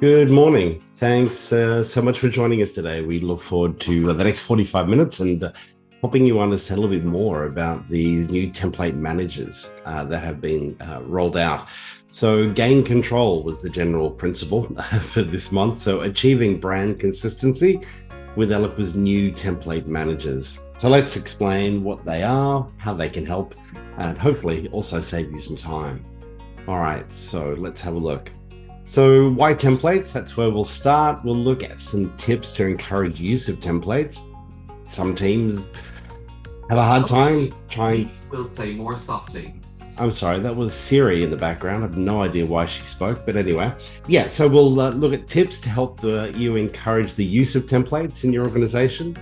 Good morning. Thanks so much for joining us today. We look forward to so much for joining us today. We look forward to the next 45 minutes and helping you understand a little bit more about these new template managers that have been rolled out. So, gain control was the general principle for this month. So, achieving brand consistency with Eloqua's new template managers. So, let's explain what they are, how they can help, and hopefully also save you some time. All right, so let's have a look. So, why templates? That's where we'll start. We'll look at some tips to encourage use of templates. Some teams have a hard time trying. We'll play more softly. I'm sorry, that was Siri in the background. I have no idea why she spoke, but anyway. Yeah, so we'll look at tips to help you encourage the use of templates in your organization.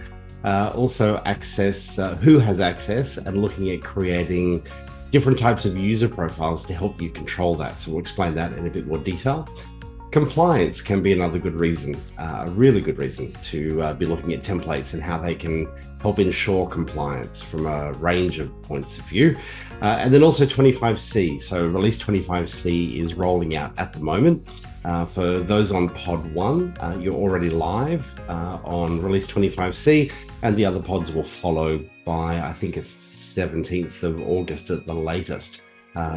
Also, access who has access and looking at creating different types of user profiles to help you control that. So we'll explain that in a bit more detail. Compliance can be another good reason, a really good reason to be looking at templates and how they can help ensure compliance from a range of points of view. And then also 25C. So release 25C is rolling out at the moment. For those on pod 1, you're already live on release 25C, and the other pods will follow by, I think it's 17th of August at the latest.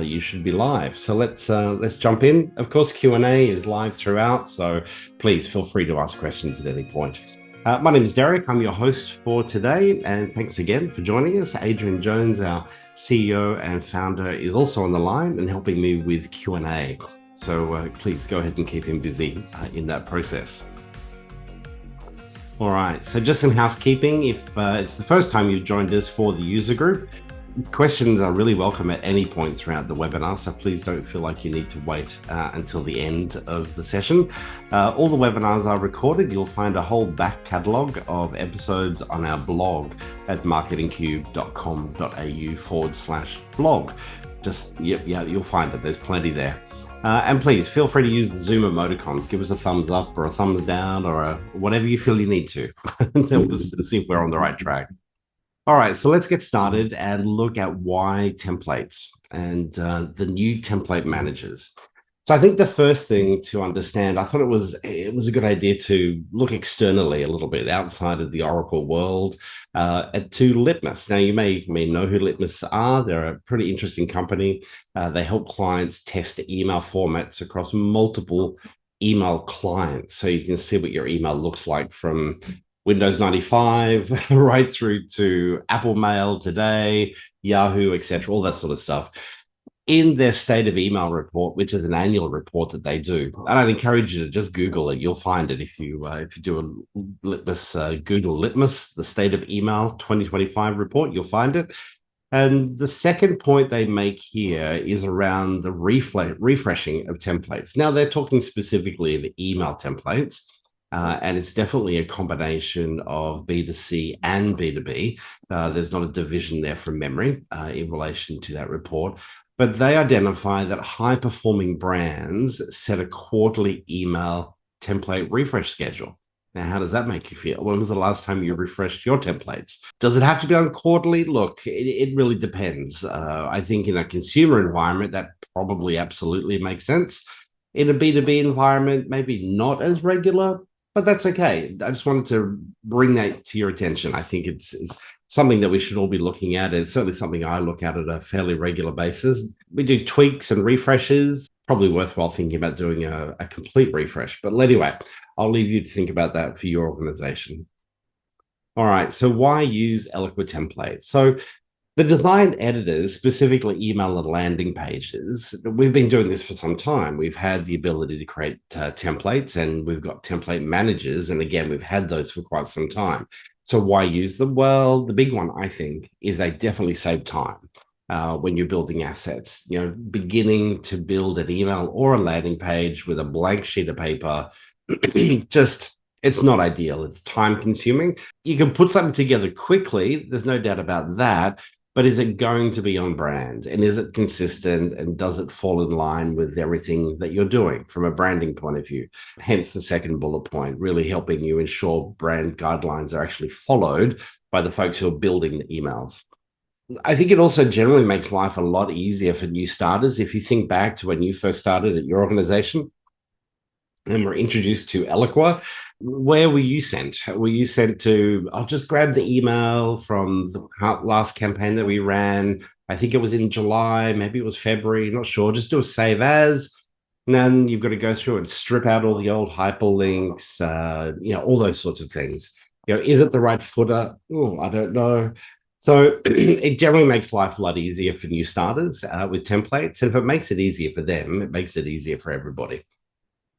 You should be live. So let's jump in. Of course, Q&A is live throughout, so please feel free to ask questions at any point. My name is Derek. I'm your host for today, and thanks again for joining us. Adrian Jones, our CEO and founder, is also on the line and helping me with Q&A. So please go ahead and keep him busy in that process. All right, so just some housekeeping. If it's the first time you've joined us for the user group, questions are really welcome at any point throughout the webinar, so please don't feel like you need to wait until the end of the session. All the webinars are recorded. You'll find a whole back catalogue of episodes on our blog at marketingcube.com.au/blog. Just, yeah, you'll find that there's plenty there. And please feel free to use the Zoom emoticons. Give us a thumbs up or a thumbs down or whatever you feel you need to help us to see if we're on the right track. All right, so let's get started and look at why templates and the new template managers. So I think the first thing to understand, I thought it was a good idea to look externally a little bit outside of the Oracle world to Litmus. Now, you may know who Litmus are. They're a pretty interesting company. They help clients test email formats across multiple email clients. So you can see what your email looks like from Windows 95 right through to Apple Mail today, Yahoo, etc., all that sort of stuff. In their state of email report, which is an annual report that they do, and I'd encourage you to just Google it. You'll find it if you do a Litmus, Google Litmus, the state of email 2025 report. You'll find it. And the second point they make here is around the refreshing of templates. Now they're talking specifically of email templates. And it's definitely a combination of B2C and B2B. There's not a division there from memory in relation to that report. But they identify that high-performing brands set a quarterly email template refresh schedule. Now, how does that make you feel? When was the last time you refreshed your templates? Does it have to be on quarterly? Look, it really depends. I think in a consumer environment, that probably absolutely makes sense. In a B2B environment, maybe not as regular, but that's okay. I just wanted to bring that to your attention. I think it's something that we should all be looking at. It's certainly something I look at a fairly regular basis. We do tweaks and refreshes. Probably worthwhile thinking about doing a complete refresh. But anyway, I'll leave you to think about that for your organization. All right, so why use Eloqua templates? So the design editors, specifically email and landing pages, we've been doing this for some time. We've had the ability to create templates, and we've got template managers. And again, we've had those for quite some time. So why use them? Well, the big one, I think, is they definitely save time when you're building assets. You know, beginning to build an email or a landing page with a blank sheet of paper, it's not ideal. It's time consuming. You can put something together quickly. There's no doubt about that. But is it going to be on brand? And is it consistent? And does it fall in line with everything that you're doing from a branding point of view? Hence the second bullet point, really helping you ensure brand guidelines are actually followed by the folks who are building the emails. I think it also generally makes life a lot easier for new starters. If you think back to when you first started at your organization, and were introduced to Eloqua. Where were you sent? Were you sent to, I'll just grab the email from the last campaign that we ran. I think it was in July, maybe it was February, not sure. Just do a save as. And then you've got to go through and strip out all the old hyperlinks, all those sorts of things. Is it the right footer? Oh, I don't know. So it generally makes life a lot easier for new starters with templates. And if it makes it easier for them, it makes it easier for everybody.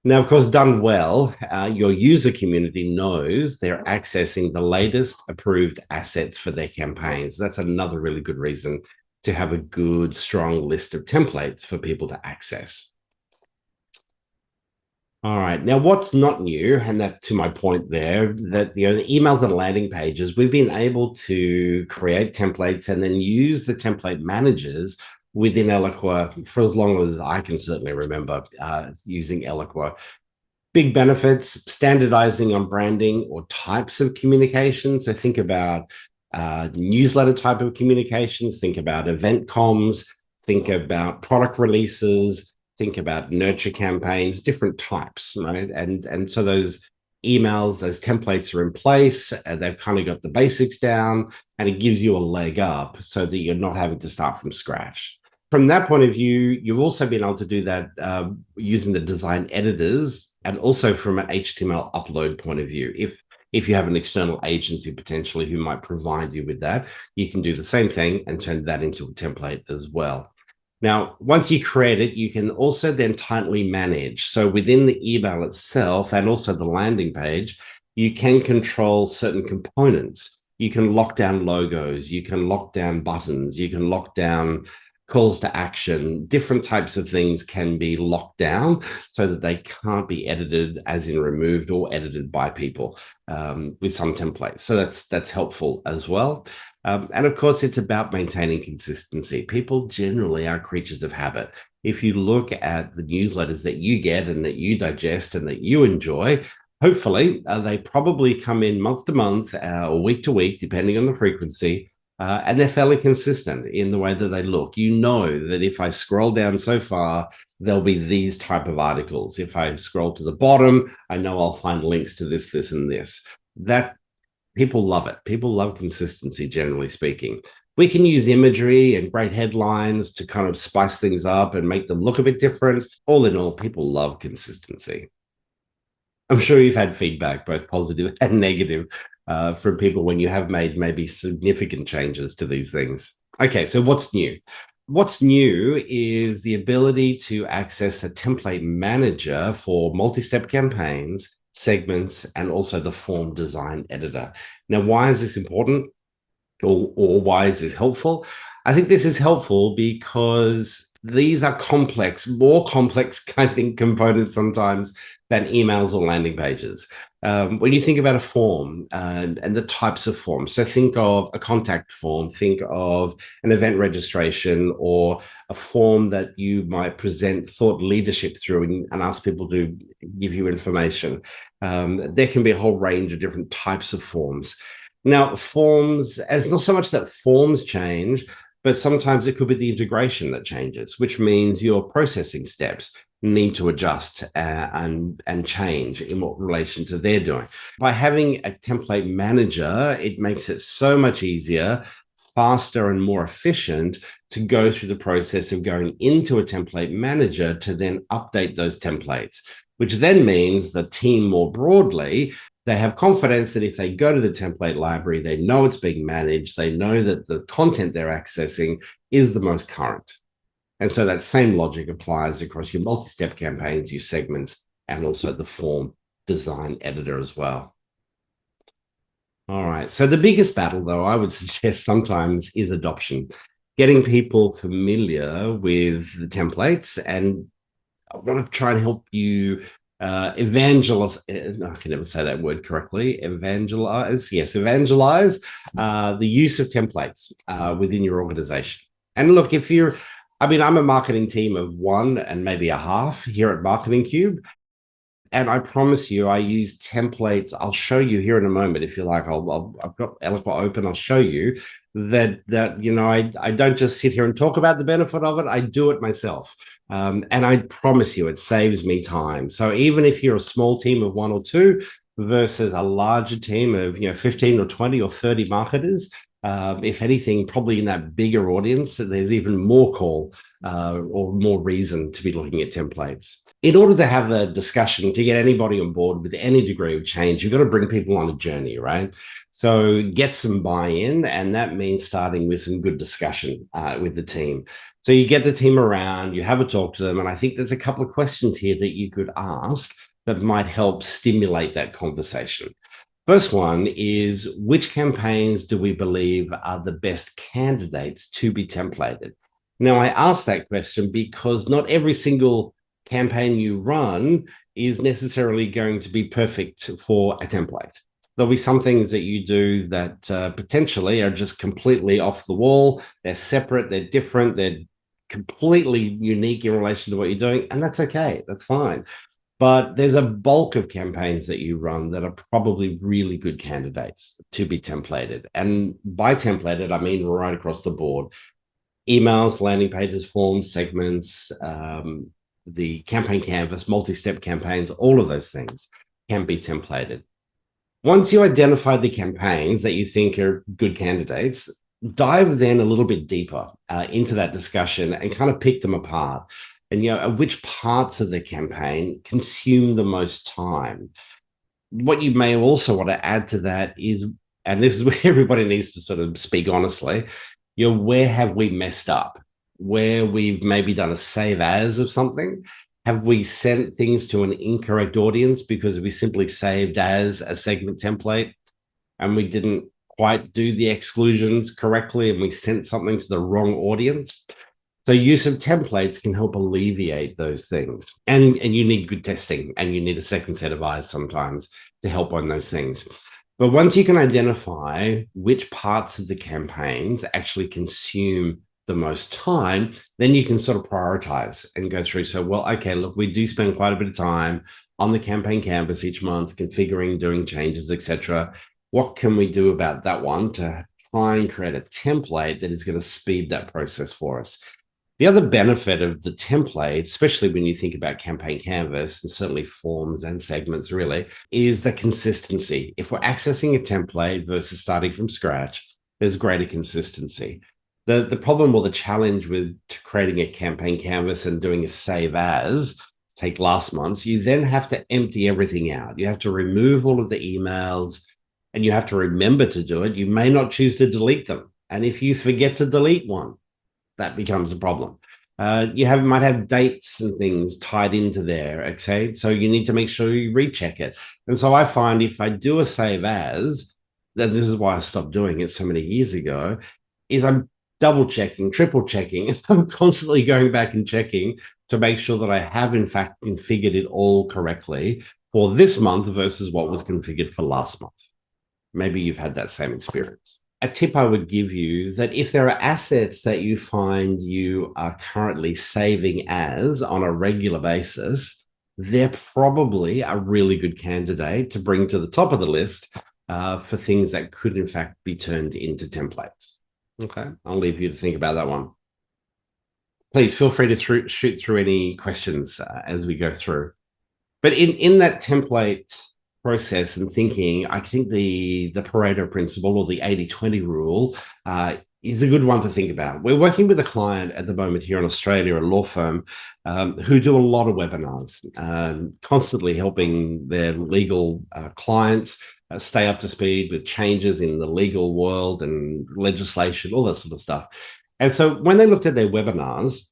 Now, of course, done well, your user community knows they're accessing the latest approved assets for their campaigns. That's another really good reason to have a good, strong list of templates for people to access. All right. Now, what's not new, and that to my point there, that the emails and landing pages, we've been able to create templates and then use the template managers within Eloqua for as long as I can certainly remember using Eloqua. Big benefits, standardizing on branding or types of communication. So think about newsletter type of communications, think about event comms, think about product releases, think about nurture campaigns, different types, right? And so those emails, those templates are in place, and they've kind of got the basics down, and it gives you a leg up so that you're not having to start from scratch. From that point of view, you've also been able to do that using the design editors and also from an HTML upload point of view. If you have an external agency potentially who might provide you with that, you can do the same thing and turn that into a template as well. Now, once you create it, you can also then tightly manage. So within the email itself and also the landing page, you can control certain components. You can lock down logos, you can lock down buttons, you can lock down calls to action. Different types of things can be locked down so that they can't be edited, as in removed or edited by people with some templates. So that's helpful as well. And of course, it's about maintaining consistency. People generally are creatures of habit. If you look at the newsletters that you get and that you digest and that you enjoy, hopefully they probably come in month to month or week to week, depending on the frequency. And they're fairly consistent in the way that they look. You know that if I scroll down so far, there'll be these type of articles. If I scroll to the bottom, I know I'll find links to this, this, and this. That people love it. People love consistency, generally speaking. We can use imagery and great headlines to kind of spice things up and make them look a bit different. All in all, people love consistency. I'm sure you've had feedback, both positive and negative, from people when you have made maybe significant changes to these things. Okay, so what's new? What's new is the ability to access a template manager for multi-step campaigns, segments, and also the form design editor. Now, why is this important? Or why is this helpful? I think this is helpful because these are complex, more complex kind of components sometimes than emails or landing pages. When you think about a form and the types of forms, so think of a contact form, think of an event registration, or a form that you might present thought leadership through and ask people to give you information. There can be a whole range of different types of forms. Now, forms, and it's not so much that forms change, but sometimes it could be the integration that changes, which means your processing steps need to adjust and change in what relation to they're doing. By having a template manager, it makes it so much easier, faster, and more efficient to go through the process of going into a template manager to then update those templates, which then means the team more broadly, they have confidence that if they go to the template library, they know it's being managed, they know that the content they're accessing is the most current. And so that same logic applies across your multi-step campaigns, your segments, and also the form design editor as well. All right. So the biggest battle, though, I would suggest sometimes is adoption, getting people familiar with the templates. And I want to try and help you evangelize. I can never say that word correctly. Evangelize the use of templates within your organization. And look, I'm a marketing team of one and maybe a half here at Marketing Cube. And I promise you, I use templates. I'll show you here in a moment. If you like, I've got Eloqua open. I'll show you that I don't just sit here and talk about the benefit of it. I do it myself. And I promise you, it saves me time. So even if you're a small team of one or two versus a larger team of 15 or 20 or 30 marketers, if anything, probably in that bigger audience, there's even more call or more reason to be looking at templates. In order to have a discussion, to get anybody on board with any degree of change, you've got to bring people on a journey, right? So get some buy-in, and that means starting with some good discussion with the team. So you get the team around, you have a talk to them, and I think there's a couple of questions here that you could ask that might help stimulate that conversation. First one is, which campaigns do we believe are the best candidates to be templated? Now, I ask that question because not every single campaign you run is necessarily going to be perfect for a template. There'll be some things that you do that potentially are just completely off the wall. They're separate, they're different, they're completely unique in relation to what you're doing, and that's okay. That's fine. But there's a bulk of campaigns that you run that are probably really good candidates to be templated. And by templated, I mean right across the board. Emails, landing pages, forms, segments, the campaign canvas, multi-step campaigns, all of those things can be templated. Once you identify the campaigns that you think are good candidates, dive then a little bit deeper into that discussion and kind of pick them apart. And which parts of the campaign consume the most time. What you may also want to add to that is, and this is where everybody needs to sort of speak honestly, where have we messed up? Where we've maybe done a save as of something? Have we sent things to an incorrect audience because we simply saved as a segment template and we didn't quite do the exclusions correctly and we sent something to the wrong audience? So use of templates can help alleviate those things. And you need good testing, and you need a second set of eyes sometimes to help on those things. But once you can identify which parts of the campaigns actually consume the most time, then you can sort of prioritize and go through. So, well, okay, look, we do spend quite a bit of time on the campaign canvas each month, configuring, doing changes, etc. What can we do about that one to try and create a template that is going to speed that process for us? The other benefit of the template, especially when you think about campaign canvas and certainly forms and segments really, is the consistency. If we're accessing a template versus starting from scratch, there's greater consistency. The problem or the challenge with creating a campaign canvas and doing a save as, take last month's, you then have to empty everything out. You have to remove all of the emails and you have to remember to do it. You may not choose to delete them. And if you forget to delete one, that becomes a problem. Might have dates and things tied into there, okay? So you need to make sure you recheck it. And so I find if I do a save as, then this is why I stopped doing it so many years ago, is I'm double checking, triple checking, and I'm constantly going back and checking to make sure that I have in fact configured it all correctly for this month versus what was configured for last month. Maybe you've had that same experience. A tip I would give you that if there are assets that you find you are currently saving as on a regular basis, they're probably a really good candidate to bring to the top of the list for things that could in fact be turned into templates. Okay, I'll leave you to think about that one. Please feel free to shoot through any questions as we go through. But in that template process and thinking, I think the Pareto principle or the 80-20 rule is a good one to think about. We're working with a client at the moment here in Australia, a law firm, who do a lot of webinars, constantly helping their legal clients stay up to speed with changes in the legal world and legislation, all that sort of stuff. And so when they looked at their webinars,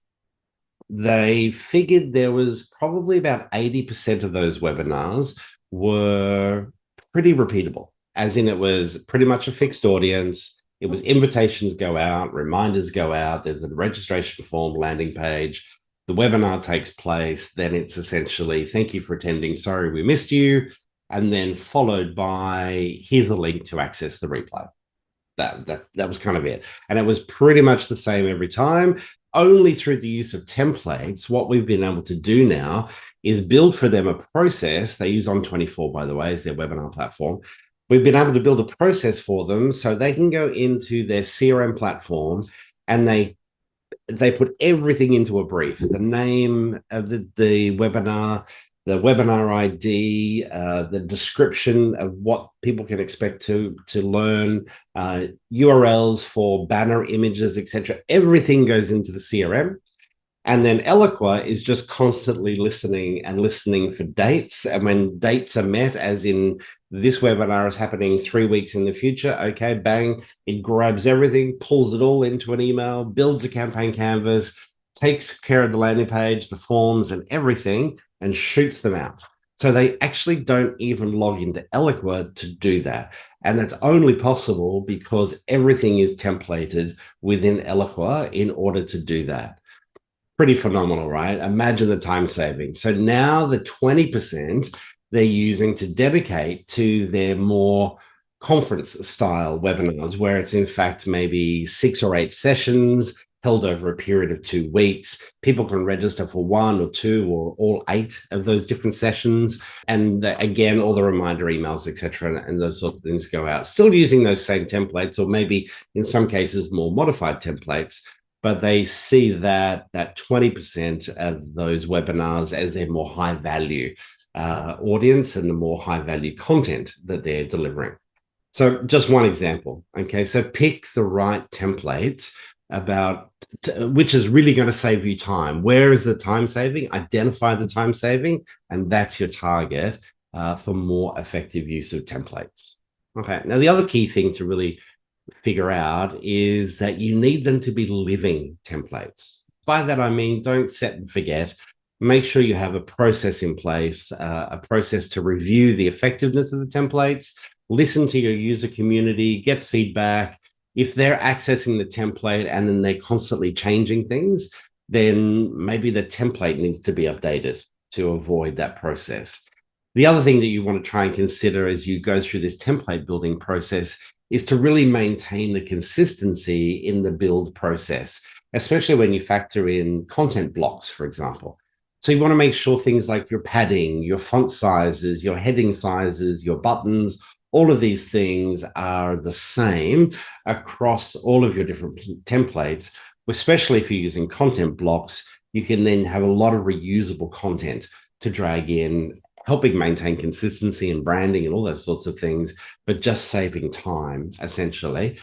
they figured there was probably about 80% of those webinars were pretty repeatable, as in it was pretty much a fixed audience. It was invitations go out, reminders go out, there's a registration form, landing page, the webinar takes place, then it's essentially, thank you for attending, sorry we missed you, and then followed by, here's a link to access the replay. That was kind of it. And it was pretty much the same every time. Only through the use of templates, what we've been able to do now is build for them a process. They use On24, by the way, as their webinar platform. We've been able to build a process for them so they can go into their CRM platform and they they put everything into a brief: the name of the webinar, the webinar ID, the description of what people can expect to learn, URLs for banner images, etc. Everything goes into the CRM. And then Eloqua is just constantly listening and listening for dates. And when dates are met, as in this webinar is happening 3 weeks in the future, okay, bang, it grabs everything, pulls it all into an email, builds a campaign canvas, takes care of the landing page, the forms, and everything, and shoots them out. So they actually don't even log into Eloqua to do that. And that's only possible because everything is templated within Eloqua in order to do that. Pretty phenomenal, right? Imagine the time saving. So now the 20% they're using to dedicate to their more conference style webinars, where it's in fact maybe 6 or 8 sessions held over a period of 2 weeks. People can register for 1 or 2 or all 8 of those different sessions. And again, all the reminder emails, etc., and those sort of things go out. Still using those same templates, or maybe in some cases more modified templates, but they see that 20% of those webinars as their more high value audience and the more high value content that they're delivering. So just one example. Okay, so pick the right templates about which is really going to save you time. Where is the time saving? Identify the time saving, and that's your target for more effective use of templates. Okay, now the other key thing to really figure out is that you need them to be living templates. By that, I mean, don't set and forget. Make sure you have a process in place, a process to review the effectiveness of the templates, listen to your user community, get feedback. If they're accessing the template and then they're constantly changing things, then maybe the template needs to be updated to avoid that process. The other thing that you want to try and consider as you go through this template building process is to really maintain the consistency in the build process, especially when you factor in content blocks, for example. So you want to make sure things like your padding, your font sizes, your heading sizes, your buttons, all of these things are the same across all of your different templates, especially if you're using content blocks. You can then have a lot of reusable content to drag in, helping maintain consistency and branding and all those sorts of things, but just saving time, essentially,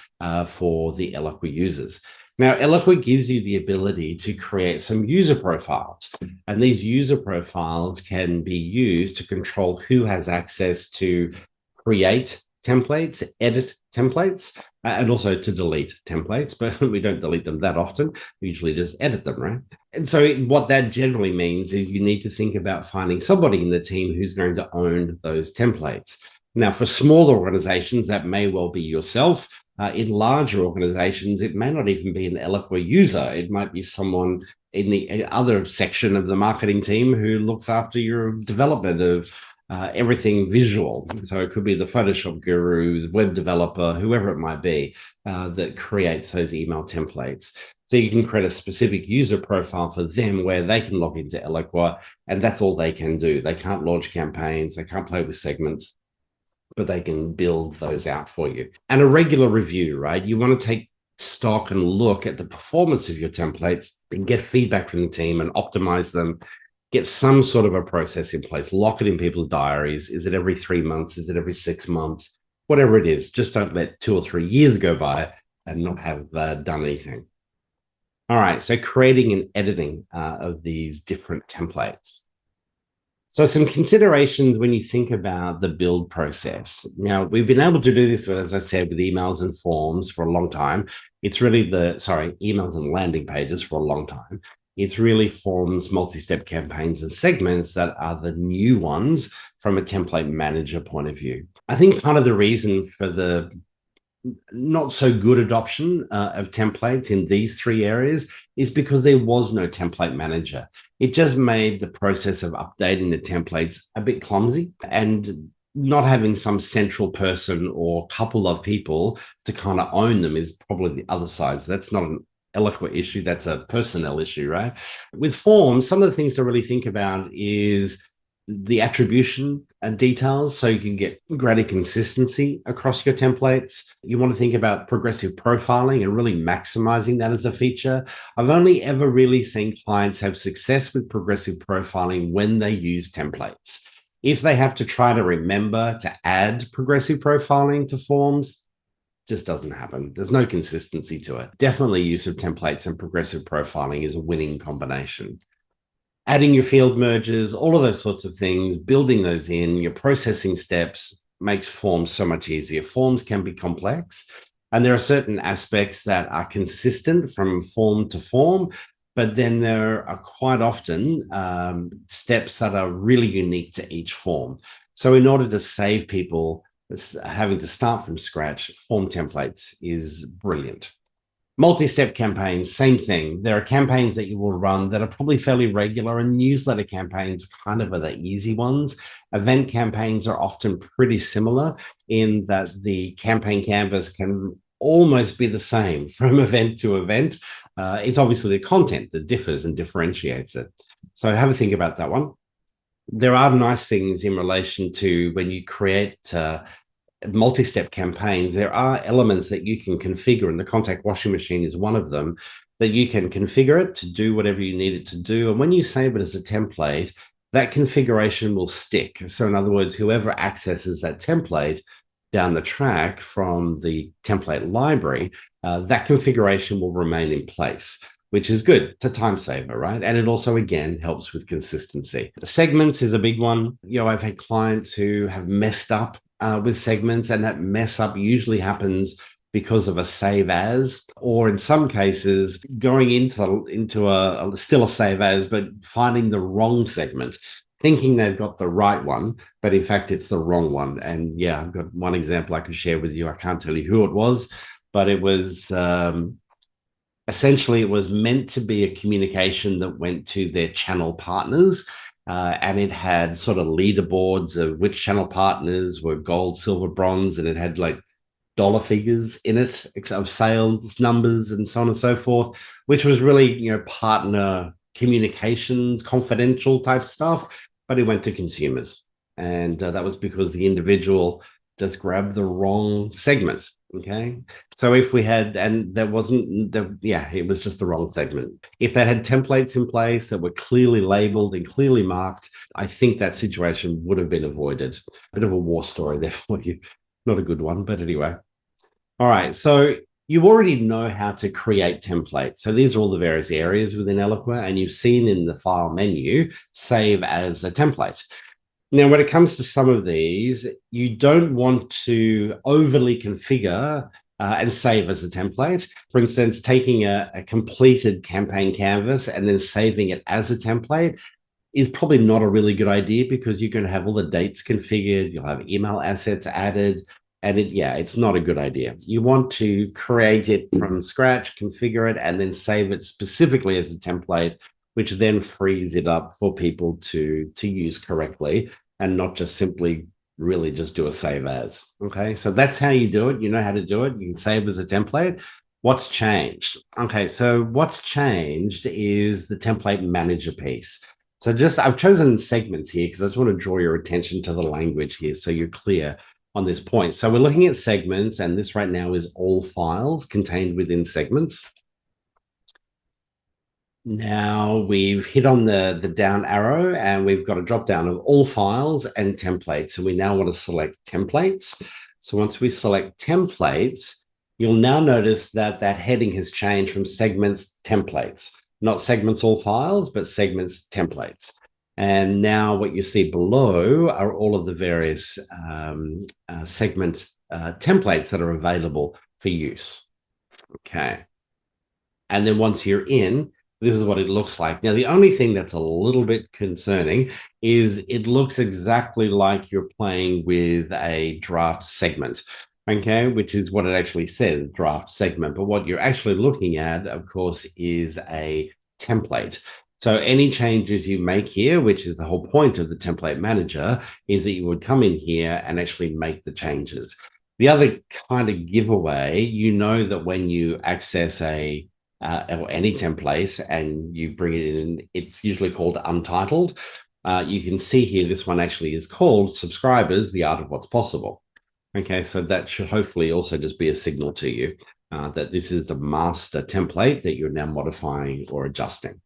for the Eloqua users. Now, Eloqua gives you the ability to create some user profiles, and these user profiles can be used to control who has access to create templates, edit templates, and also to delete templates, but we don't delete them that often. We usually just edit them, right? And so what that generally means is you need to think about finding somebody in the team who's going to own those templates. Now, for smaller organizations, that may well be yourself. In larger organizations, it may not even be an Eloqua user. It might be someone in the other section of the marketing team who looks after your development of everything visual. So it could be the Photoshop guru, the web developer, whoever it might be that creates those email templates. So you can create a specific user profile for them where they can log into Eloqua, and that's all they can do. They can't launch campaigns, they can't play with segments, but they can build those out for you. And a regular review, right? You want to take stock and look at the performance of your templates and get feedback from the team and optimize them. Get some sort of a process in place, lock it in people's diaries. Is it every 3 months? Is it every 6 months? Whatever it is, just don't let 2 or 3 years go by and not have done anything. All right, so creating and editing of these different templates. So some considerations when you think about the build process. Now, we've been able to do this, as I said, with emails and forms for a long time. It's really emails and landing pages for a long time. It's really forms, multi-step campaigns, and segments that are the new ones from a template manager point of view. I think part of the reason for the not so good adoption of templates in these 3 areas is because there was no template manager. It just made the process of updating the templates a bit clumsy, and not having some central person or couple of people to kind of own them is probably the other side. So that's not an Eloqua issue, that's a personnel issue, right? With forms, some of the things to really think about is the attribution and details so you can get greater consistency across your templates. You want to think about progressive profiling and really maximizing that as a feature. I've only ever really seen clients have success with progressive profiling when they use templates. If they have to try to remember to add progressive profiling to forms, just doesn't happen. There's no consistency to it. Definitely use of templates and progressive profiling is a winning combination. Adding your field merges, all of those sorts of things, building those in, your processing steps makes forms so much easier. Forms can be complex, and there are certain aspects that are consistent from form to form, but then there are quite often steps that are really unique to each form. So in order to save people having to start from scratch, form templates is brilliant. Multi-step campaigns, same thing. There are campaigns that you will run that are probably fairly regular, and newsletter campaigns kind of are the easy ones. Event campaigns are often pretty similar in that the campaign canvas can almost be the same from event to event. It's obviously the content that differs and differentiates it. So have a think about that one. There are nice things in relation to when you create multi-step campaigns. There are elements that you can configure, and the contact washing machine is one of them, that you can configure it to do whatever you need it to do. And when you save it as a template, that configuration will stick. So in other words, whoever accesses that template down the track from the template library, that configuration will remain in place, which is good. It's a time saver, right? And it also, again, helps with consistency. Segments is a big one. I've had clients who have messed up with segments, and that mess up usually happens because of a save as, or in some cases going into a still a save as, but finding the wrong segment, thinking they've got the right one, but in fact it's the wrong one. And yeah, I've got one example I could share with you. I can't tell you who it was, but it was essentially it was meant to be a communication that went to their channel partners. And it had sort of leaderboards of which channel partners were gold, silver, bronze, and it had like dollar figures in it of sales numbers and so on and so forth, which was really, partner communications, confidential type stuff, but it went to consumers. And that was because the individual just grabbed the wrong segment. Okay. So if we had, and there wasn't, it was just the wrong segment. If they had templates in place that were clearly labeled and clearly marked, I think that situation would have been avoided. A bit of a war story there for you. Not a good one, but anyway. All right. So you already know how to create templates. So these are all the various areas within Eloqua, and you've seen in the file menu, save as a template. Now, when it comes to some of these, you don't want to overly configure and save as a template. For instance, taking a completed campaign canvas and then saving it as a template is probably not a really good idea, because you're going to have all the dates configured, you'll have email assets added, and it's not a good idea. You want to create it from scratch, configure it, and then save it specifically as a template, which then frees it up for people to use correctly and not just simply really just do a save as. Okay, so that's how you do it. You know how to do it. You can save as a template. What's changed? Okay, so what's changed is the template manager piece. So I've chosen segments here because I just want to draw your attention to the language here so you're clear on this point. So we're looking at segments, and this right now is all files contained within segments. Now we've hit on the down arrow, and we've got a drop down of all files and templates. And we now want to select templates. So once we select templates, you'll now notice that heading has changed from segments templates, not segments all files, but segments templates. And now what you see below are all of the various segment templates that are available for use. Okay. And then once you're in, this is what it looks like. Now, the only thing that's a little bit concerning is it looks exactly like you're playing with a draft segment, okay, which is what it actually says, draft segment. But what you're actually looking at, of course, is a template. So any changes you make here, which is the whole point of the template manager, is that you would come in here and actually make the changes. The other kind of giveaway, that when you access or any template and you bring it in, it's usually called untitled. You can see here, this one actually is called Subscribers, The Art of What's Possible. Okay, so that should hopefully also just be a signal to you that this is the master template that you're now modifying or adjusting.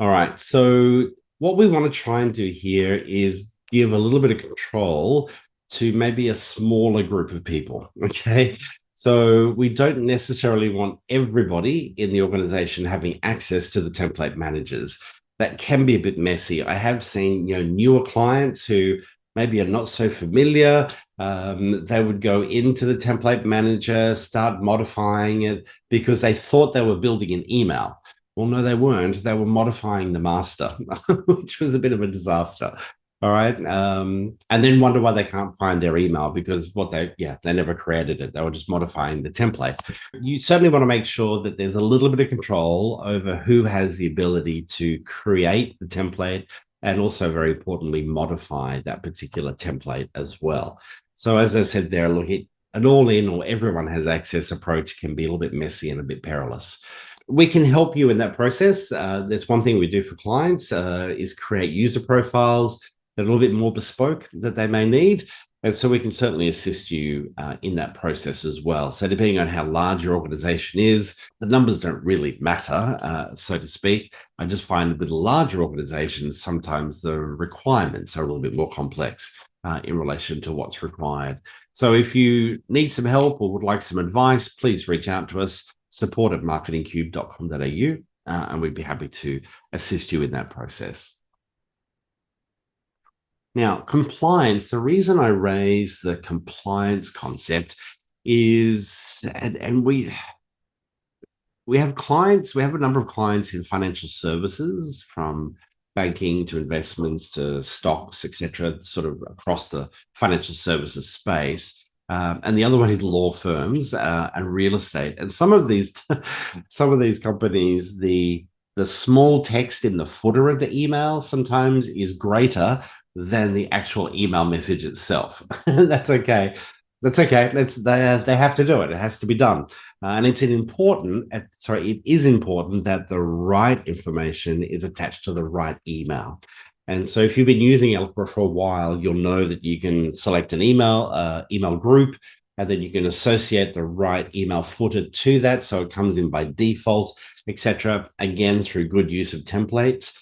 All right, so what we want to try and do here is give a little bit of control to maybe a smaller group of people, okay? So we don't necessarily want everybody in the organization having access to the template managers. That can be a bit messy. I have seen, newer clients who maybe are not so familiar. They would go into the template manager, start modifying it because they thought they were building an email. Well, no, they weren't. They were modifying the master, which was a bit of a disaster. All right. And then wonder why they can't find their email because they never created it. They were just modifying the template. You certainly want to make sure that there's a little bit of control over who has the ability to create the template and also, very importantly, modify that particular template as well. So, as I said there, look, an all-in or everyone has access approach can be a little bit messy and a bit perilous. We can help you in that process. There's one thing we do for clients is create user profiles that are a little bit more bespoke that they may need. And so we can certainly assist you in that process as well. So depending on how large your organization is, the numbers don't really matter, so to speak. I just find with larger organizations, sometimes the requirements are a little bit more complex in relation to what's required. So if you need some help or would like some advice, please reach out to us, support@marketingcube.com.au, and we'd be happy to assist you in that process. Now, compliance, the reason I raise the compliance concept is, and we have clients, we have a number of clients in financial services, from banking to investments to stocks, etc., sort of across the financial services space. And the other one is law firms and real estate. And some of these companies, the small text in the footer of the email sometimes is greater than the actual email message itself. That's okay. That's okay. They have to do it. It has to be done. And it is important that the right information is attached to the right email. And so if you've been using Eloqua for a while, you'll know that you can select an email group, and then you can associate the right email footer to that. So it comes in by default, etc. Again, through good use of templates.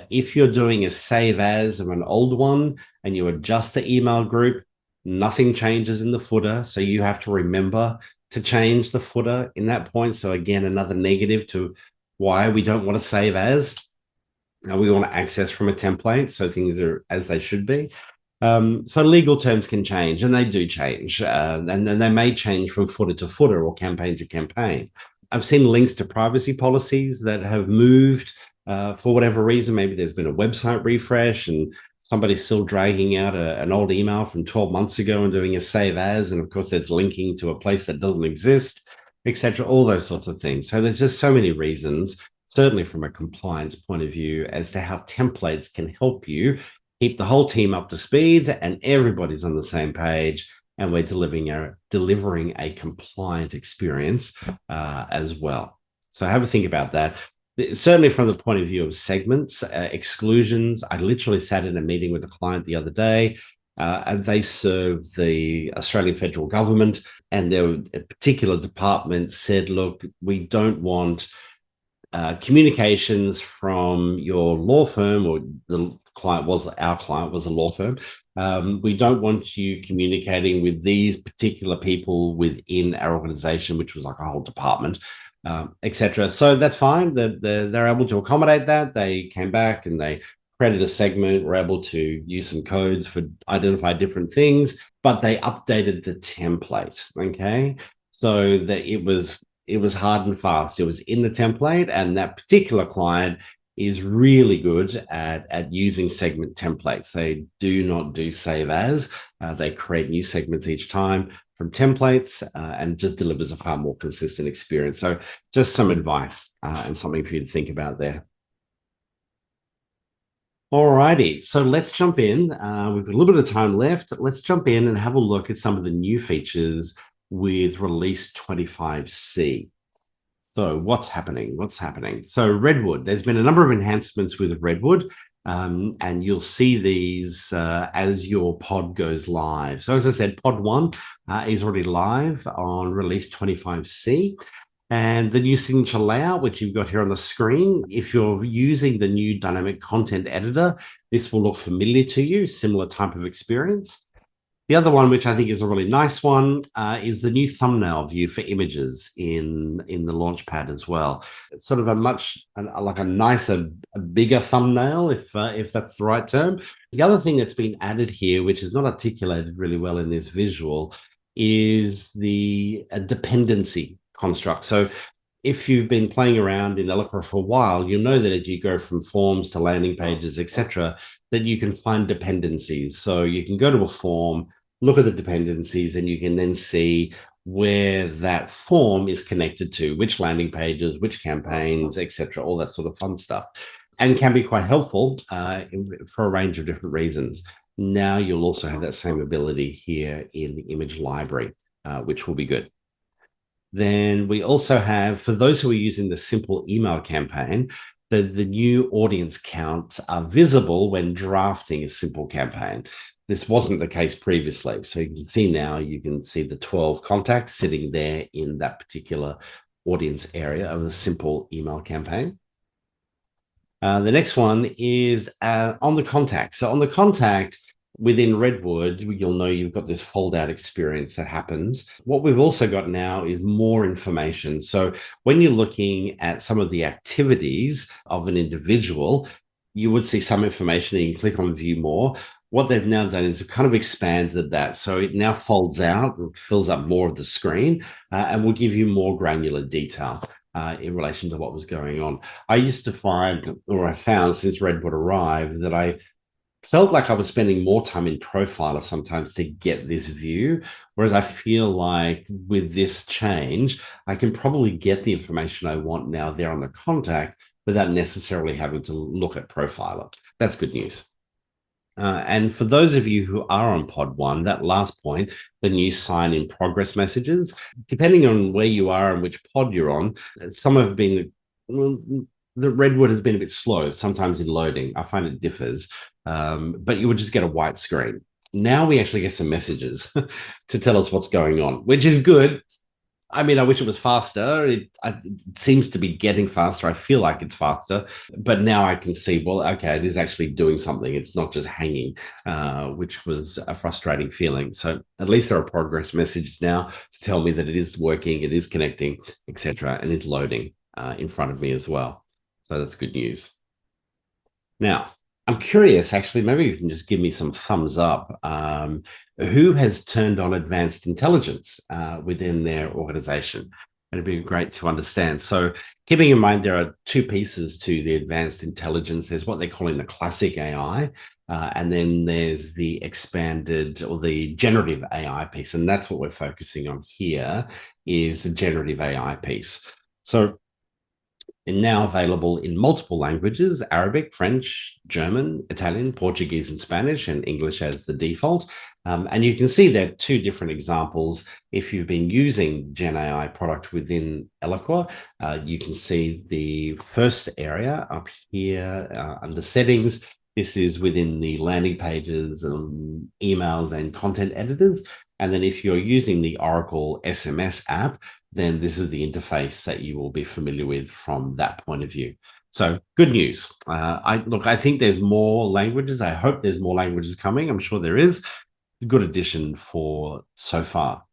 If you're doing a save as of an old one and you adjust the email group, nothing changes in the footer. So you have to remember to change the footer in that point. So again, another negative to why we don't want to save as. We want to access from a template, so things are as they should be. So legal terms can change, and they do change, and then they may change from footer to footer or campaign to campaign. I've seen links to privacy policies that have moved for whatever reason. Maybe there's been a website refresh and somebody's still dragging out an old email from 12 months ago and doing a save as, and of course it's linking to a place that doesn't exist, etc., all those sorts of things. So there's just so many reasons, certainly from a compliance point of view, as to how templates can help you keep the whole team up to speed and everybody's on the same page, and we're delivering a compliant experience as well. So have a think about that. Certainly from the point of view of segments, exclusions. I literally sat in a meeting with a client the other day, and they serve the Australian federal government, and a particular department said, look, we don't want communications from your law firm, or our client was a law firm. We don't want you communicating with these particular people within our organization, which was like a whole department, etc. So that's fine. They're able to accommodate that. They came back and they created a segment, were able to use some codes for identify different things, but they updated the template. Okay. So that it was hard and fast. It was in the template, and that particular client is really good at using segment templates. They do not do save as. They create new segments each time from templates, and just delivers a far more consistent experience. So just some advice and something for you to think about there. All righty, so let's jump in. We've got a little bit of time left. Let's jump in and have a look at some of the new features with release 25C. So what's happening? What's happening? So Redwood, there's been a number of enhancements with Redwood, and you'll see these as your pod goes live. So as I said, pod one is already live on release 25C. And the new signature layout, which you've got here on the screen, if you're using the new dynamic content editor, this will look familiar to you, similar type of experience. The other one, which I think is a really nice one, is the new thumbnail view for images in the Launchpad as well. It's sort of a much like a nicer, a bigger thumbnail, if that's the right term. The other thing that's been added here, which is not articulated really well in this visual, is the dependency construct. So if you've been playing around in Eloqua for a while, you'll know that as you go from forms to landing pages, etc., that you can find dependencies. So you can go to a form, look at the dependencies, and you can then see where that form is connected to, which landing pages, which campaigns, etc., all that sort of fun stuff, and can be quite helpful for a range of different reasons. Now you'll also have that same ability here in the image library, which will be good. Then we also have, for those who are using the simple email campaign, the new audience counts are visible when drafting a simple campaign. This wasn't the case previously. So you can see now, you can see the 12 contacts sitting there in that particular audience area of a simple email campaign. The next one is on the contact. So on the contact, within Redwood, you'll know you've got this fold out experience that happens. What we've also got now is more information. So when you're looking at some of the activities of an individual, you would see some information and you can click on view more. What they've now done is kind of expanded that. So it now folds out, it fills up more of the screen, and will give you more granular detail in relation to what was going on. I used to find, or I found since Redwood arrived, that I felt like I was spending more time in Profiler sometimes to get this view, whereas I feel like with this change, I can probably get the information I want now there on the contact without necessarily having to look at Profiler. That's good news. And for those of you who are on pod one, that last point, the new sign in progress messages, depending on where you are and which pod you're on, some have been, well, the Redwood has been a bit slow, sometimes in loading. I find it differs, but you would just get a white screen. Now we actually get some messages to tell us what's going on, which is good. I mean, I wish it was faster. It seems to be getting faster. I feel like it's faster, but now I can see, well, okay, it is actually doing something. It's not just hanging, which was a frustrating feeling. So at least there are progress messages now to tell me that it is working, it is connecting, etc., and it's loading in front of me as well. So that's good news. Now, I'm curious, actually, maybe you can just give me some thumbs up. Who has turned on advanced intelligence within their organization? It'd be great to understand. So keeping in mind, there are two pieces to the advanced intelligence. There's what they're calling the classic AI, and then there's the expanded or the generative AI piece. And that's what we're focusing on here, is the generative AI piece. So and now available in multiple languages: Arabic, French, German, Italian, Portuguese, and Spanish, and English as the default. And you can see there two different examples. If you've been using Gen AI product within Eloqua, you can see the first area up here under settings. This is within the landing pages, emails, and content editors. And then if you're using the Oracle SMS app, then this is the interface that you will be familiar with from that point of view. So good news. I think there's more languages. I hope there's more languages coming. I'm sure there is. Good addition for so far.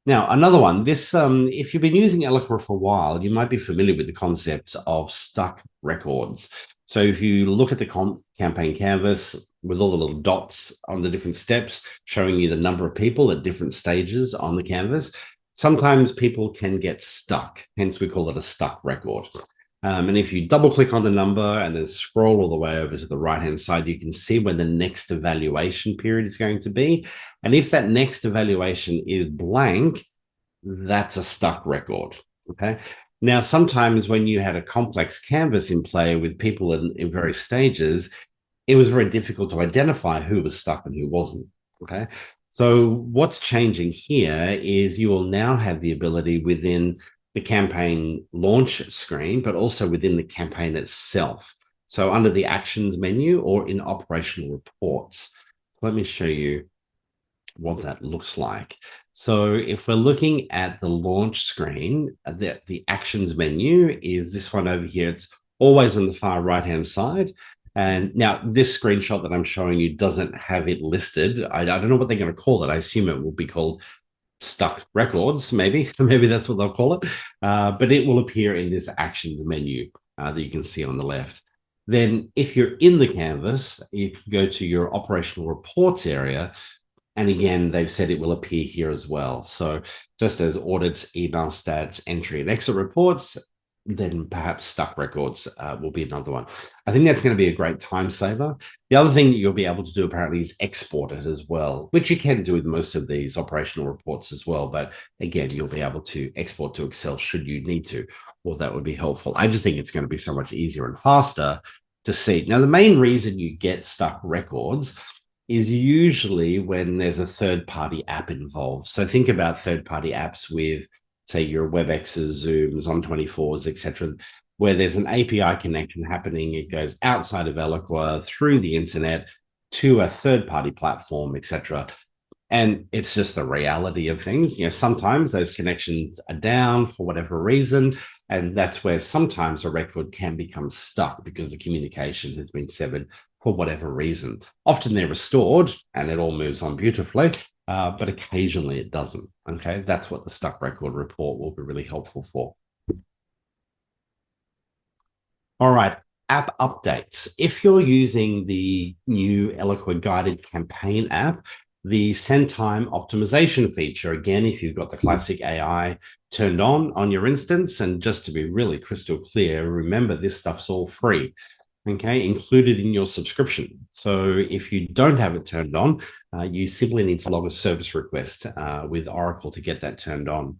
Now, another one, this, if you've been using Eloqua for a while, you might be familiar with the concept of stuck records. So if you look at the campaign canvas with all the little dots on the different steps, showing you the number of people at different stages on the canvas, sometimes people can get stuck. Hence, we call it a stuck record. And if you double click on the number and then scroll all the way over to the right-hand side, you can see when the next evaluation period is going to be. And if that next evaluation is blank, that's a stuck record, okay? Now, sometimes when you had a complex canvas in play with people in various stages, it was very difficult to identify who was stuck and who wasn't, okay? So what's changing here is you will now have the ability within the campaign launch screen, but also within the campaign itself. So under the actions menu or in operational reports. Let me show you what that looks like. So if we're looking at the launch screen, the actions menu is this one over here. It's always on the far right-hand side. And now this screenshot that I'm showing you doesn't have it listed. I don't know what they're going to call it. I assume it will be called stuck records, maybe. Maybe that's what they'll call it. But it will appear in this actions menu that you can see on the left. Then if you're in the canvas, you can go to your operational reports area. And again, they've said it will appear here as well. So just as audits, email stats, entry and exit reports, then perhaps stuck records will be another one. I think that's going to be a great time saver. The other thing that you'll be able to do apparently is export it as well, which you can do with most of these operational reports as well. But again, you'll be able to export to Excel should you need to, or that would be helpful. I just think it's going to be so much easier and faster to see. Now, the main reason you get stuck records is usually when there's a third-party app involved. So think about third-party apps with, say, your WebExes, Zooms, On24s, etc., where there's an API connection happening. It goes outside of Eloqua through the internet to a third-party platform, etc. And it's just the reality of things. Sometimes those connections are down for whatever reason, and that's where sometimes a record can become stuck because the communication has been severed for whatever reason. Often they're restored and it all moves on beautifully, but occasionally it doesn't. Okay, that's what the stuck record report will be really helpful for. All right, app updates. If you're using the new Eloqua guided campaign app, the send time optimization feature, again, if you've got the classic AI turned on your instance, and just to be really crystal clear, remember this stuff's all free. Okay, included in your subscription. So if you don't have it turned on, you simply need to log a service request with Oracle to get that turned on.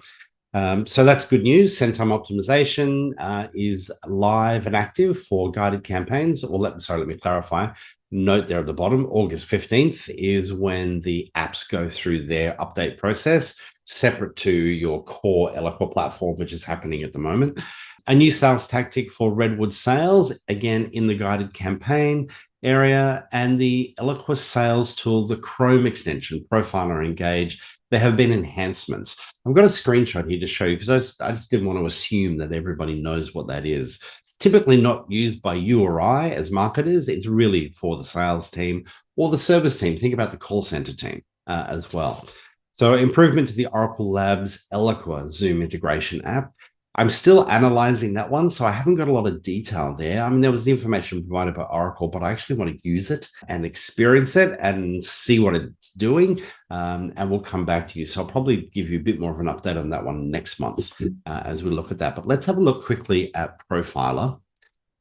So that's good news. Send time optimization is live and active for guided campaigns. Or let me clarify. Note there at the bottom, August 15th is when the apps go through their update process, separate to your core Eloqua platform, which is happening at the moment. A new sales tactic for Redwood sales, again, in the guided campaign area, and the Eloqua sales tool, the Chrome extension, Profiler Engage. There have been enhancements. I've got a screenshot here to show you because I just didn't want to assume that everybody knows what that is. Typically not used by you or I as marketers. It's really for the sales team or the service team. Think about the call center team as well. So improvement to the Oracle Labs Eloqua Zoom integration app. I'm still analyzing that one, so I haven't got a lot of detail there. I mean, there was the information provided by Oracle, but I actually want to use it and experience it and see what it's doing, and we'll come back to you. So I'll probably give you a bit more of an update on that one next month as we look at that. But let's have a look quickly at Profiler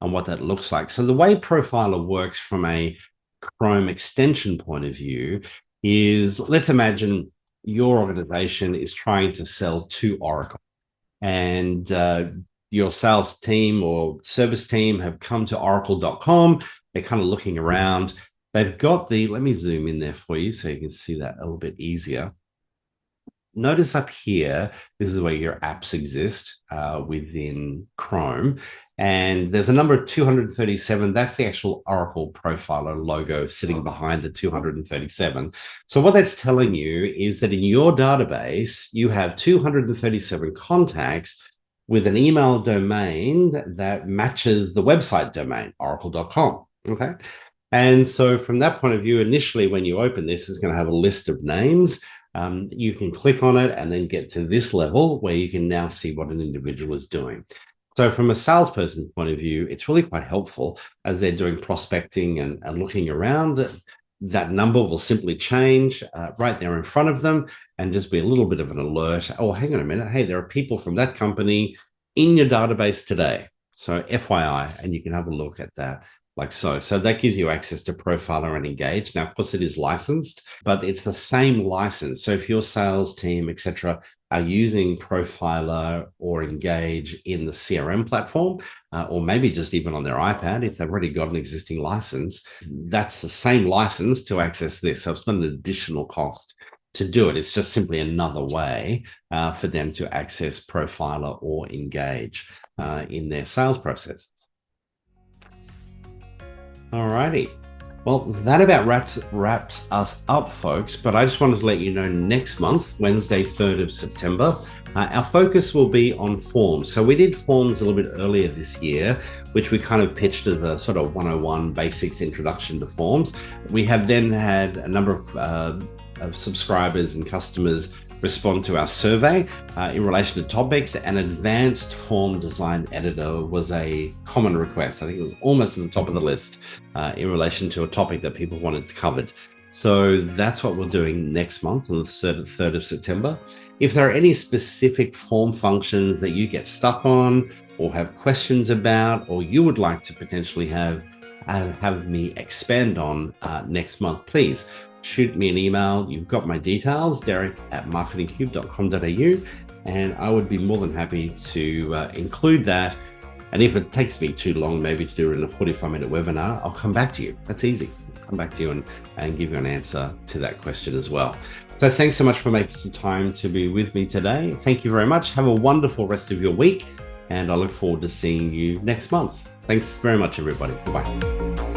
and what that looks like. So the way Profiler works from a Chrome extension point of view is, let's imagine your organization is trying to sell to Oracle. And your sales team or service team have come to oracle.com. They're kind of looking around. They've got let me zoom in there for you so you can see that a little bit easier. Notice up here, this is where your apps exist within Chrome. And there's a number of 237. That's the actual Oracle Profiler logo sitting behind the 237. So what that's telling you is that in your database, you have 237 contacts with an email domain that matches the website domain, oracle.com. Okay. And so from that point of view, initially, when you open this, it's going to have a list of names. You can click on it and then get to this level where you can now see what an individual is doing. So from a salesperson point of view, it's really quite helpful as they're doing prospecting and looking around. That number will simply change right there in front of them and just be a little bit of an alert. Oh, hang on a minute. Hey, there are people from that company in your database today. So FYI, and you can have a look at that like so. So that gives you access to Profiler and Engage. Now, of course, it is licensed, but it's the same license. So if your sales team, etc., are using Profiler or Engage in the CRM platform, or maybe just even on their iPad, if they've already got an existing license, that's the same license to access this. So it's not an additional cost. to do it. It's just simply another way for them to access Profiler or Engage in their sales processes. All righty. Well, that about wraps us up, folks. But I just wanted to let you know next month, Wednesday, 3rd of September, our focus will be on forms. So we did forms a little bit earlier this year, which we kind of pitched as a sort of 101 basics introduction to forms. We have then had a number of subscribers and customers respond to our survey in relation to topics, and advanced form design editor was a common request. I think it was almost at the top of the list in relation to a topic that people wanted covered. So that's what we're doing next month on the 3rd of September. If there are any specific form functions that you get stuck on or have questions about, or you would like to potentially have me expand on next month, please shoot me an email. You've got my details, derek@marketingcube.com.au, and I would be more than happy to include that. And if it takes me too long, maybe to do it in a 45-minute webinar, I'll come back to you. That's easy. I'll come back to you and give you an answer to that question as well. So thanks so much for making some time to be with me today. Thank you very much. Have a wonderful rest of your week, and I look forward to seeing you next month. Thanks very much, everybody. Bye-bye.